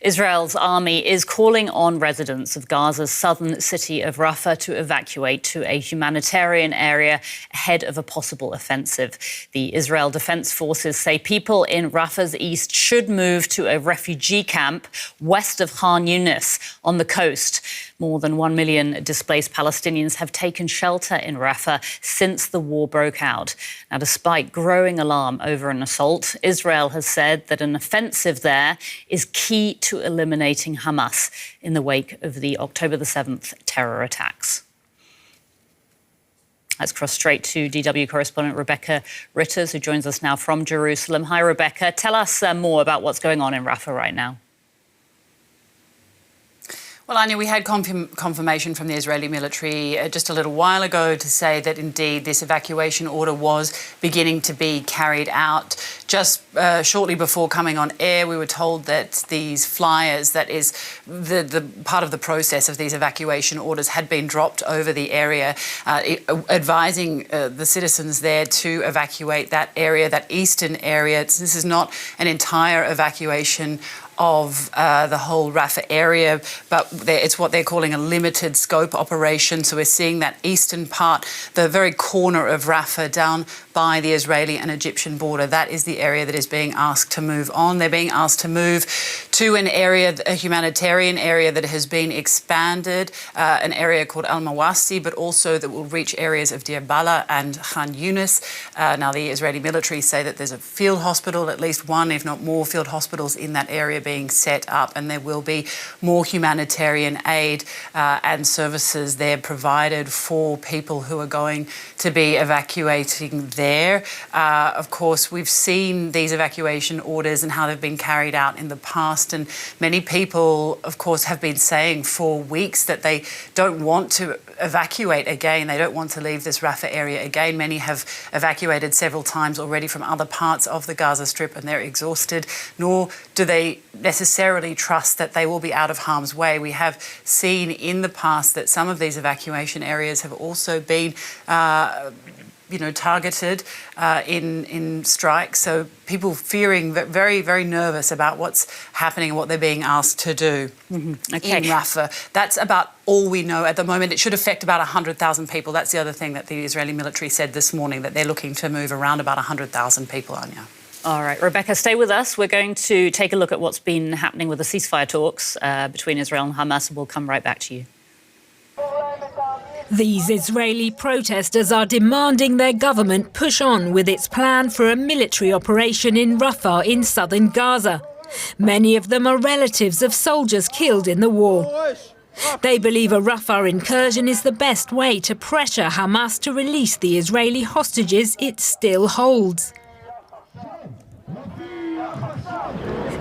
Israel's army is calling on residents of Gaza's southern city of Rafah to evacuate to a humanitarian area ahead of a possible offensive. The Israel Defense Forces say people in Rafah's east should move to a refugee camp west of Khan Younis on the coast. More than 1 million displaced Palestinians have taken shelter in Rafah since the war broke out. Now, despite growing alarm over an assault, Israel has said that an offensive there is key to eliminating Hamas in the wake of the October the 7th terror attacks. Let's cross straight to DW correspondent Rebecca Ritters, who joins us now from Jerusalem. Hi, Rebecca. Tell us more about what's going on in Rafah right now. Well, Anya, we had confirmation from the Israeli military just a little while ago to say that indeed this evacuation order was beginning to be carried out. Just shortly before coming on air, we were told that these flyers, that is the part of the process of these evacuation orders, had been dropped over the area, advising the citizens there to evacuate that area, that eastern area. This is not an entire evacuation of the whole Rafah area, but it's what they're calling a limited scope operation. So we're seeing that eastern part, the very corner of Rafah down by the Israeli and Egyptian border. That is the area that is being asked to move on. They're being asked to move to an area, a humanitarian area that has been expanded, an area called Al-Mawasi, but also that will reach areas of Deir Bala and Khan Younis. Now, the Israeli military say that there's a field hospital, at least one, if not more, field hospitals in that area being set up, and there will be more humanitarian aid and services there provided for people who are going to be evacuating there. Of course, we've seen these evacuation orders and how they've been carried out in the past, and many people, of course, have been saying for weeks that they don't want to evacuate again. They don't want to leave this Rafah area again. Many have evacuated several times already from other parts of the Gaza Strip, and they're exhausted, nor do they necessarily trust that they will be out of harm's way. We have seen in the past that some of these evacuation areas have also been targeted in strikes. So people fearing very, very nervous about what's happening and what they're being asked to do in Rafah. That's about all we know at the moment. It should affect about 100,000 people. That's the other thing that the Israeli military said this morning, that they're looking to move around about 100,000 people, Anya. All right, Rebecca, stay with us. We're going to take a look at what's been happening with the ceasefire talks between Israel and Hamas, and we'll come right back to you. These Israeli protesters are demanding their government push on with its plan for a military operation in Rafah in southern Gaza. Many of them are relatives of soldiers killed in the war. They believe a Rafah incursion is the best way to pressure Hamas to release the Israeli hostages it still holds.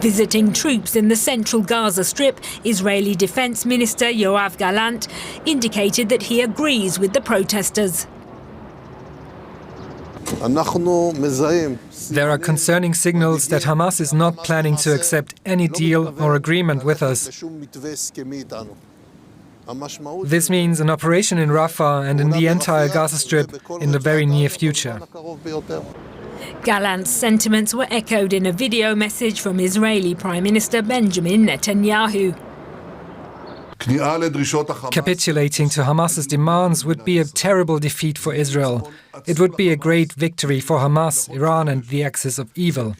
Visiting troops in the central Gaza Strip, Israeli Defense Minister Yoav Gallant indicated that he agrees with the protesters. There are concerning signals that Hamas is not planning to accept any deal or agreement with us. This means an operation in Rafah and in the entire Gaza Strip in the very near future. Gallant's sentiments were echoed in a video message from Israeli Prime Minister Benjamin Netanyahu. Capitulating to Hamas's demands would be a terrible defeat for Israel. It would be a great victory for Hamas, Iran and the axis of evil.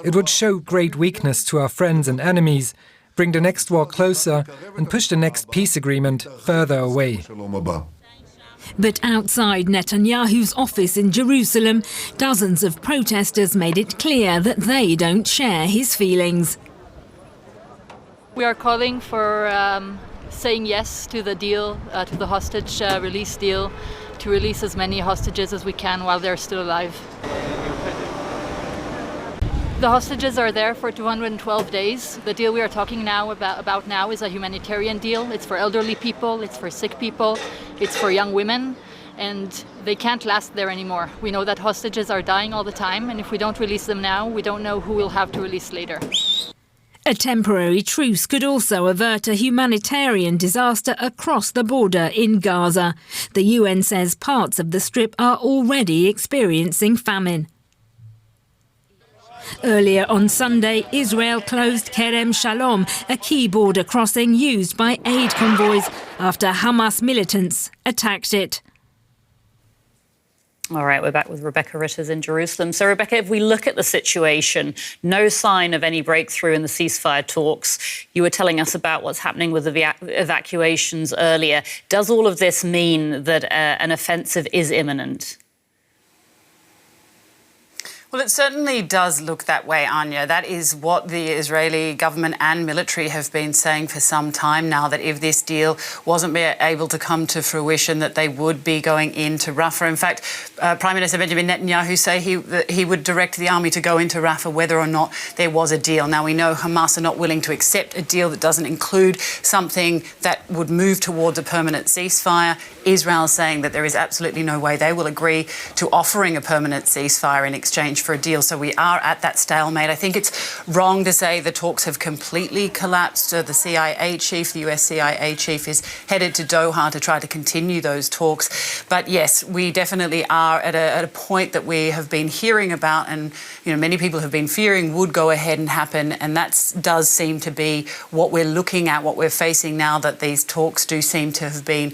It would show great weakness to our friends and enemies, bring the next war closer and push the next peace agreement further away. But outside Netanyahu's office in Jerusalem, dozens of protesters made it clear that they don't share his feelings. We are calling for saying yes to the deal, to the hostage release deal, to release as many hostages as we can while they're still alive. The hostages are there for 212 days. The deal we are talking now about now is a humanitarian deal. It's for elderly people, it's for sick people, it's for young women, and they can't last there anymore. We know that hostages are dying all the time, and if we don't release them now, we don't know who we'll have to release later. A temporary truce could also avert a humanitarian disaster across the border in Gaza. The UN says parts of the Strip are already experiencing famine. Earlier on Sunday, Israel closed Kerem Shalom, a key border crossing used by aid convoys, after Hamas militants attacked it. All right, we're back with Rebecca Ritters in Jerusalem. So, Rebecca, if we look at the situation, no sign of any breakthrough in the ceasefire talks. You were telling us about what's happening with the evacuations earlier. Does all of this mean that an offensive is imminent? Well, it certainly does look that way, Anya. That is what the Israeli government and military have been saying for some time now, that if this deal wasn't able to come to fruition, that they would be going into Rafah. In fact, Prime Minister Benjamin Netanyahu say he would direct the army to go into Rafah whether or not there was a deal. Now, we know Hamas are not willing to accept a deal that doesn't include something that would move towards a permanent ceasefire. Israel is saying that there is absolutely no way they will agree to offering a permanent ceasefire in exchange for a deal. So we are at that stalemate. I think it's wrong to say the talks have completely collapsed. The CIA chief, the US CIA chief, is headed to Doha to try to continue those talks. But yes, we definitely are at a point that we have been hearing about, and many people have been fearing would go ahead and happen. And that does seem to be what we're looking at, what we're facing now, that these talks do seem to have been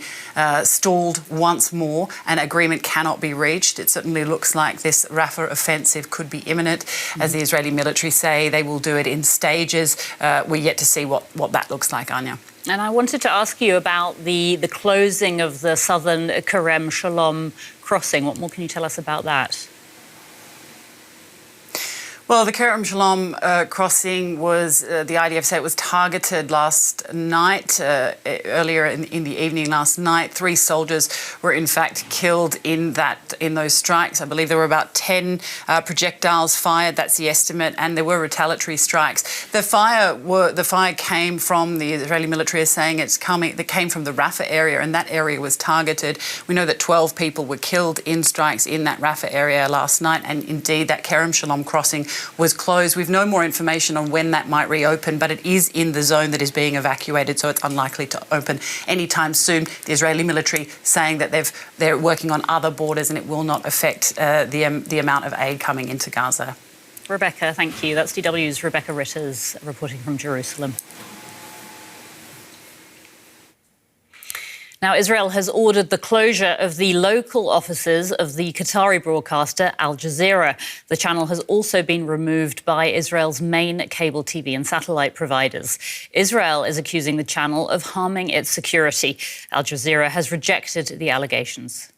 stalled once more, and agreement cannot be reached. It certainly looks like this Rafah offensive could be imminent. As the Israeli military say, they will do it in stages. We're yet to see what that looks like, Anya. And I wanted to ask you about the closing of the southern Kerem Shalom crossing. What more can you tell us about that? Well, the Kerem Shalom crossing was, the IDF say it was targeted last night, earlier in the evening last night. 3 soldiers were in fact killed in those strikes. I believe there were about 10 projectiles fired, that's the estimate, and there were retaliatory strikes. The fire came from, the Israeli military is saying it came from the Rafah area, and that area was targeted. We know that 12 people were killed in strikes in that Rafah area last night, and indeed that Kerem Shalom crossing was closed. We've no more information on when that might reopen, but it is in the zone that is being evacuated, so it's unlikely to open anytime soon. The Israeli military saying that they're working on other borders and it will not affect the amount of aid coming into Gaza. Rebecca, thank you. That's DW's Rebecca Ritters reporting from Jerusalem. Now, Israel has ordered the closure of the local offices of the Qatari broadcaster Al Jazeera. The channel has also been removed by Israel's main cable TV and satellite providers. Israel is accusing the channel of harming its security. Al Jazeera has rejected the allegations.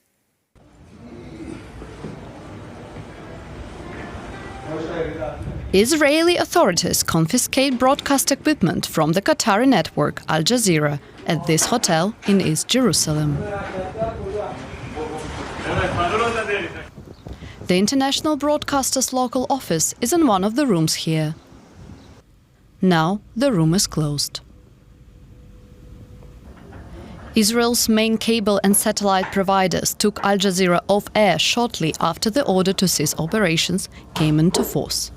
Israeli authorities confiscate broadcast equipment from the Qatari network Al Jazeera at this hotel in East Jerusalem. The international broadcaster's local office is in one of the rooms here. Now the room is closed. Israel's main cable and satellite providers took Al Jazeera off air shortly after the order to cease operations came into force.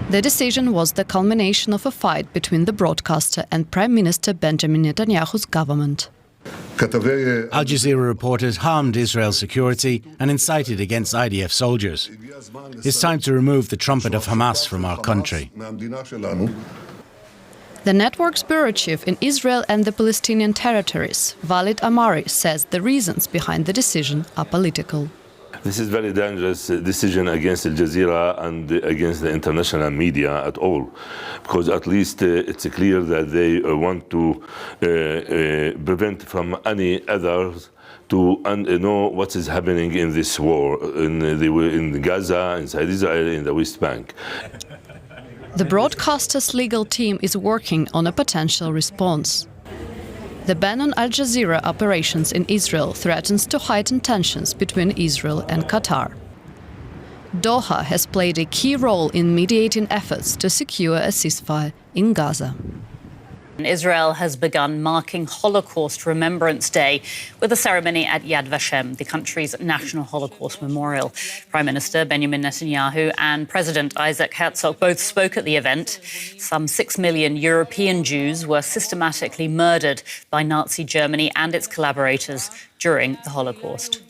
The decision was the culmination of a fight between the broadcaster and Prime Minister Benjamin Netanyahu's government. Al Jazeera reporters harmed Israel's security and incited against IDF soldiers. It's time to remove the trumpet of Hamas from our country. The network's bureau chief in Israel and the Palestinian territories, Walid Amari, says the reasons behind the decision are political. This is a very dangerous decision against Al Jazeera and against the international media at all, because at least it's clear that they want to prevent from any others to know what is happening in this war, in Gaza, inside Israel, in the West Bank. The broadcaster's legal team is working on a potential response. The ban on Al Jazeera operations in Israel threatens to heighten tensions between Israel and Qatar. Doha has played a key role in mediating efforts to secure a ceasefire in Gaza. Israel has begun marking Holocaust Remembrance Day with a ceremony at Yad Vashem, the country's national Holocaust memorial. Prime Minister Benjamin Netanyahu and President Isaac Herzog both spoke at the event. Some 6 million European Jews were systematically murdered by Nazi Germany and its collaborators during the Holocaust.